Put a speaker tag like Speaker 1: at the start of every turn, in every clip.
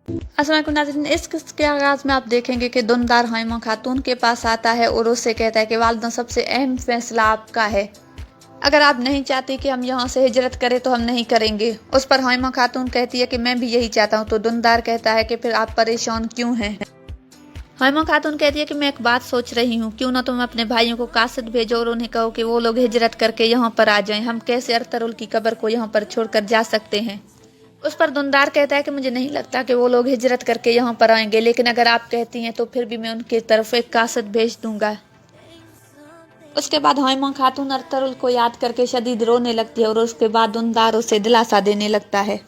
Speaker 1: अस्सलाम वालेकुम नाज़रीन, इस किस्त के आगाज़ में आप देखेंगे कि दुनदार हाइमा खातून के पास आता है और उससे कहता है कि वालिदा सबसे अहम फैसला आपका है। अगर आप नहीं चाहती कि हम यहाँ से हिजरत करें तो हम नहीं करेंगे। उस पर हाइमा खातून कहती है कि मैं भी यही चाहता हूँ। तो दुनदार कहता है कि फिर आप परेशान क्यों हैं। हाइमा खातून कहती है कि मैं एक बात सोच रही हूँ, क्यों ना तुम अपने भाइयों को कासिद भेजो और उन्हें कहो कि वो लोग हिजरत करके यहाँ पर आ जाएं। हम कैसे अरतरुल की कब्र को यहाँ पर छोड़कर जा सकते हैं। उस पर दुनदार कहता है कि मुझे नहीं लगता कि वो लोग हिजरत करके यहाँ पर आएंगे, लेकिन अगर आप कहती हैं तो फिर भी मैं उनकी तरफ एक कासिद भेज दूंगा। उसके बाद हाइमा खातून अरतरुल को याद करके शदीद रोने लगती है और उसके बाद दुनदार उसे दिलासा देने लगता है।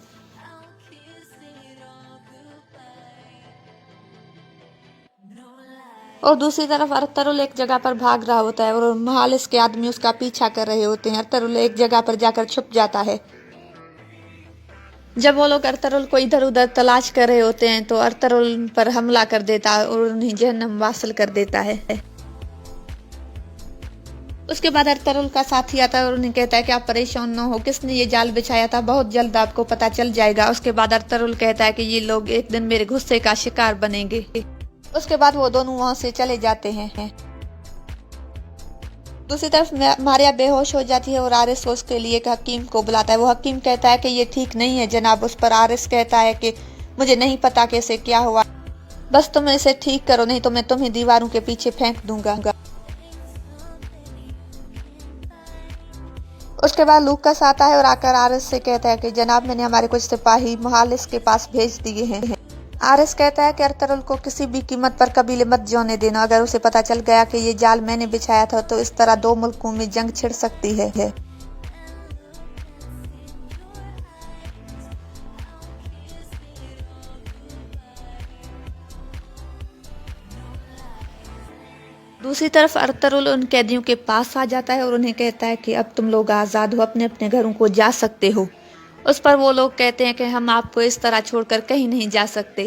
Speaker 1: और दूसरी तरफ अरतरुल एक जगह पर भाग रहा होता है और महालिस के आदमी उसका पीछा कर रहे होते हैं। अरतरुल एक जगह पर जाकर छुप जाता है। जब वो लोग अरतरुल को इधर उधर तलाश कर रहे होते हैं तो अरतरुल पर हमला कर देता है और उन्हें जहन्नम वासिल कर देता है। उसके बाद अरतरुल का साथी आता है और उन्हें कहता है कि आप परेशान न हो, किसने ये जाल बिछाया था, बहुत जल्द आपको पता चल जाएगा। उसके बाद अरतरुल कहता है कि ये लोग एक दिन मेरे गुस्से का शिकार बनेंगे। उसके बाद वो दोनों वहां से चले जाते हैं। दूसरी तरफ मारिया बेहोश हो जाती है और आरिस उसके लिए एक हकीम को बुलाता है। वो हकीम कहता है कि ये ठीक नहीं है जनाब। उस पर आरिस कहता है कि मुझे नहीं पता कैसे क्या हुआ, बस तुम इसे ठीक करो, नहीं तो मैं तुम्हें दीवारों के पीछे फेंक दूंगा। उसके बाद लूकास आता है और आकर आरिस से कहता है कि जनाब मैंने हमारे कुछ सिपाही महालिस के पास भेज दिए हैं। आरिस कहता है कि अरतरुल को किसी भी कीमत पर कबीले मत जाने देना। अगर उसे पता चल गया कि ये जाल मैंने बिछाया था तो इस तरह दो मुल्कों में जंग छिड़ सकती है। दूसरी तरफ अरतरुल उन कैदियों के पास आ जाता है और उन्हें कहता है कि अब तुम लोग आज़ाद हो, अपने अपने घरों को जा सकते हो। उस पर वो लोग कहते हैं कि हम आपको इस तरह छोड़कर कहीं नहीं जा सकते।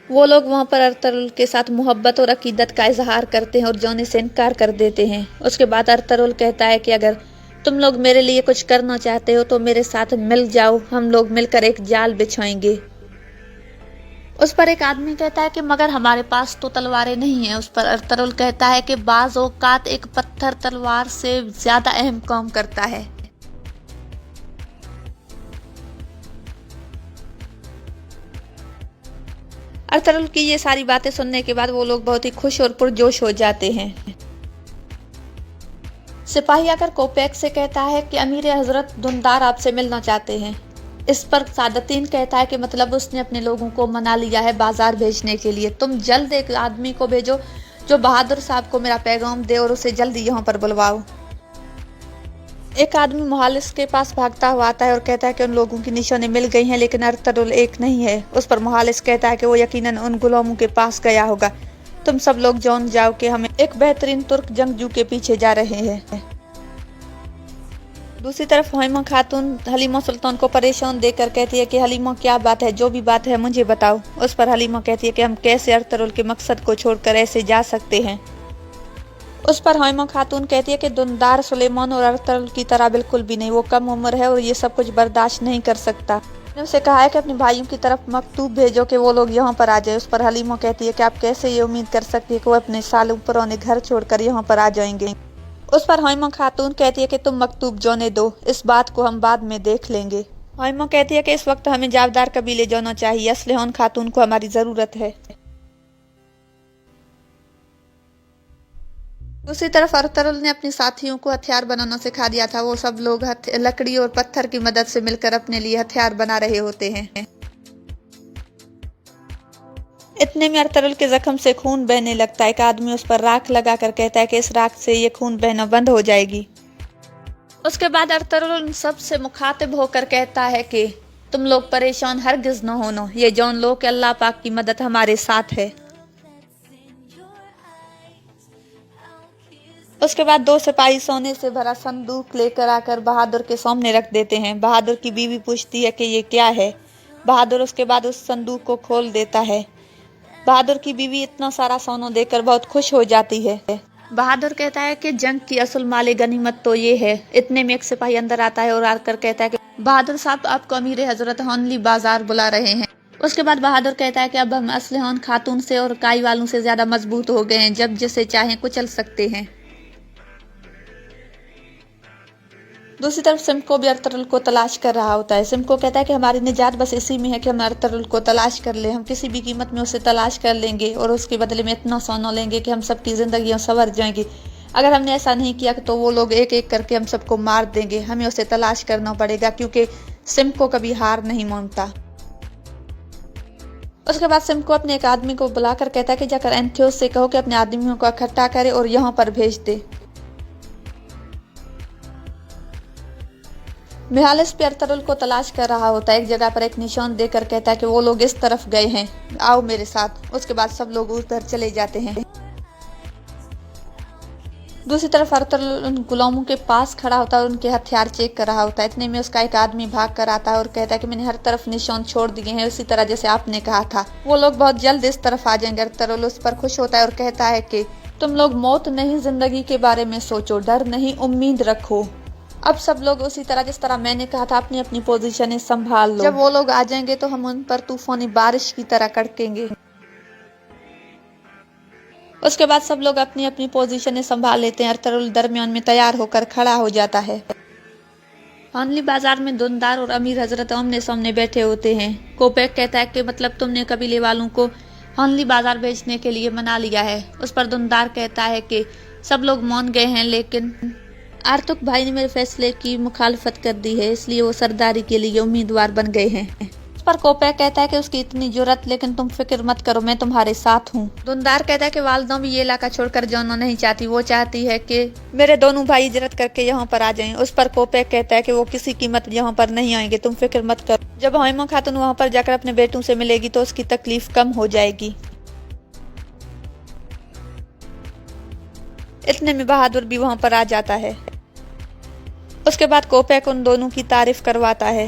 Speaker 1: वो लोग वहाँ पर अरतरुल के साथ मोहब्बत और अकीदत का इजहार करते हैं और जाने से इनकार कर देते हैं। उसके बाद अरतरुल कहता है कि अगर तुम लोग मेरे लिए कुछ करना चाहते हो तो मेरे साथ मिल जाओ, हम लोग मिलकर एक जाल बिछाएंगे। उस पर एक आदमी कहता है कि मगर हमारे पास तो तलवारें नहीं हैं। उस पर अरतरुल कहता है कि बाज़ औक़ात एक पत्थर तलवार से ज्यादा अहम काम करता है। अरतरुल की ये सारी बातें सुनने के बाद वो लोग बहुत ही खुश और पुरजोश हो जाते हैं। सिपाही आकर कोपेक से कहता है कि अमीर हजरत दुनदार आपसे मिलना चाहते हैं। इस पर सादतीन कहता है कि मतलब उसने अपने लोगों को मना लिया है बाजार भेजने के लिए। तुम जल्द एक आदमी को भेजो जो बहादुर साहब को मेरा पैगाम दे और उसे जल्दी यहाँ पर बुलवाओ। एक आदमी मुहालिस के पास भागता हुआ आता है और कहता है कि उन लोगों की निशानें मिल गई हैं, लेकिन अरतरुल एक नहीं है। उस पर मुहालिस कहता है कि वो यकीनन उन गुलामों के पास गया होगा। तुम सब लोग जान जाओ कि हम एक बेहतरीन तुर्क जंगजू के पीछे जा रहे हैं। दूसरी तरफ हाइमा खातून हलीमा सुल्तान को परेशान देखकर कहती है कि हलीमा क्या बात है, जो भी बात है मुझे बताओ। उस पर हलीमा कहती है कि हम कैसे अरतरुल के मकसद को छोड़कर ऐसे जा सकते हैं। उस पर हाइमा खातून कहती है कि दुनदार सुलेमान और अरतरुल की तरह बिल्कुल भी नहीं, वो कम उम्र है और ये सब कुछ बर्दाश्त नहीं कर सकता। मैंने उसे कहा है कि अपने भाइयों की तरफ मकतूब भेजो कि वो लोग यहाँ पर आ जाए। उस पर हलीमा कहती है कि आप कैसे ये उम्मीद कर सकती है कि वो अपने सालों पुराने घर छोड़कर यहाँ पर आ जाएंगे। उस पर हाइमा खातून कहती है कि तुम मकतूब जाने दो, इस बात को हम बाद में देख लेंगे। हाइमा कहती है कि इस वक्त हमें जावदार कबीले जाना चाहिए, असलहान खातून को हमारी जरूरत है। दूसरी तरफ अरतरुल ने अपने साथियों को हथियार बनाना सिखा दिया था। वो सब लोग लकड़ी और पत्थर की मदद से मिलकर अपने लिए हथियार बना रहे होते हैं। इतने में अरतरुल के जख्म से खून बहने लगता है। एक आदमी उस पर राख लगाकर कहता है कि इस राख से ये खून बहना बंद हो जाएगी। उसके बाद अरतरुल उन सब से मुखातिब होकर कहता है कि तुम लोग परेशान हरगिज न होना, ये जान लो कि अल्लाह पाक की मदद हमारे साथ है। उसके बाद दो सिपाही सोने से भरा संदूक लेकर आकर बहादुर के सामने रख देते हैं। बहादुर की बीवी पूछती है कि ये क्या है। बहादुर उसके बाद उस संदूक को खोल देता है। बहादुर की बीवी इतना सारा सोना देकर बहुत खुश हो जाती है। बहादुर कहता है कि जंग की असल माले गनीमत तो ये है। इतने में एक सिपाही अंदर आता है और आकर कहता है कि बहादुर साहब आपको अमीर हजरत हॉनली बाजार बुला रहे हैं। उसके बाद बहादुर कहता है कि अब हम असलहान खातून से और काई वालों से ज्यादा मजबूत हो गए हैं, जब जिसे चाहें कुचल सकते हैं। दूसरी तरफ सिम्को भी अरतुरुल को तलाश कर रहा होता है। सिम्को कहता है कि हमारी निजात बस इसी में है कि हम अरतुरुल को तलाश कर ले, हम किसी भी कीमत में उसे तलाश कर लेंगे और उसके बदले में इतना सोना लेंगे कि हम सबकी जिंदगियां संवर जाएंगी। अगर हमने ऐसा नहीं किया तो वो लोग एक एक करके हम सबको मार देंगे। हमें उसे तलाश करना पड़ेगा क्योंकि सिम्को कभी हार नहीं मानता। उसके बाद सिम्को अपने एक आदमी को बुलाकर कहता है कि जाकर एंथियोस से कहो कि अपने आदमियों को इकट्ठा करे और यहाँ पर भेज दे। मिहालिस पे अरतुरुल को तलाश कर रहा होता है। एक जगह पर एक निशान देकर कहता है कि वो लोग इस तरफ गए हैं, आओ मेरे साथ। उसके बाद सब लोग उधर चले जाते हैं। दूसरी तरफ अरतुरुल उन गुलामों के पास खड़ा होता है और उनके हथियार चेक कर रहा होता है। इतने में उसका एक आदमी भाग कर आता है और कहता है कि मैंने हर तरफ निशान छोड़ दिए हैं, उसी तरह जैसे आपने कहा था। वो लोग बहुत जल्द इस तरफ आ जाएंगे। अरतुरुल उस पर खुश होता है और कहता है कि तुम लोग मौत नहीं जिंदगी के बारे में सोचो, डर नहीं उम्मीद रखो। अब सब लोग उसी तरह जिस तरह मैंने कहा था अपनी अपनी पोजीशन संभाल लो। जब वो लोग आ जाएंगे तो हम उन पर तूफानी बारिश की तरह कड़केंगे। उसके बाद सब लोग अपनी अपनी पोजीशन संभाल लेते हैं। अरतुरुल दरमियान में तैयार होकर खड़ा हो जाता है। हॉर्नली बाजार में दुनदार और अमीर हजरत आमने सामने बैठे होते हैं। कोपेक कहता है कि मतलब तुमने कबीले वालों को हॉर्नली बाजार भेजने के लिए मना लिया है। उस पर दुनदार कहता है कि सब लोग मान गए हैं, लेकिन आर्तुक भाई ने मेरे फैसले की मुखालफत कर दी है, इसलिए वो सरदारी के लिए उम्मीदवार बन गए हैं। उस पर कोपेक कहता है कि उसकी इतनी जुर्रत, लेकिन तुम फिक्र मत करो, मैं तुम्हारे साथ हूँ। दुनदार कहता है कि वालदा भी ये इलाका छोड़कर जाना नहीं चाहती, वो चाहती है कि मेरे दोनों भाई हिजरत करके यहाँ पर आ जाएं। उस पर कोपेक कहता है कि वो किसी कीमत यहाँ पर नहीं आएंगे, तुम फिक्र मत करो। जब हाइमा खातून वहाँ पर जाकर अपने बेटों से मिलेगी तो उसकी तकलीफ कम हो जाएगी। इतने में बहादुर भी वहाँ पर आ जाता है। उसके बाद कोपेक उन दोनों की तारीफ करवाता है।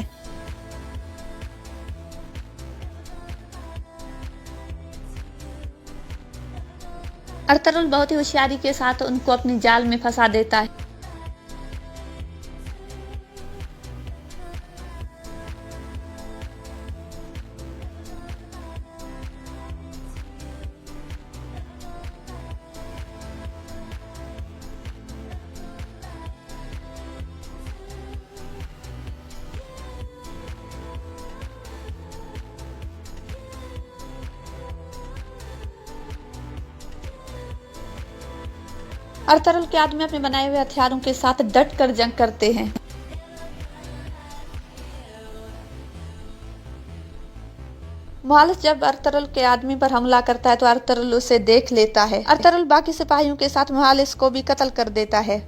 Speaker 1: अरतुरुल बहुत ही होशियारी के साथ उनको अपनी जाल में फंसा देता है। अरतुरुल के आदमी अपने बनाए हुए हथियारों के साथ डट कर जंग करते हैं। मुहालिस जब अरतुरुल के आदमी पर हमला करता है तो अरतुरुल उसे देख लेता है। अरतुरुल बाकी सिपाहियों के साथ मुहालिस को भी कत्ल कर देता है।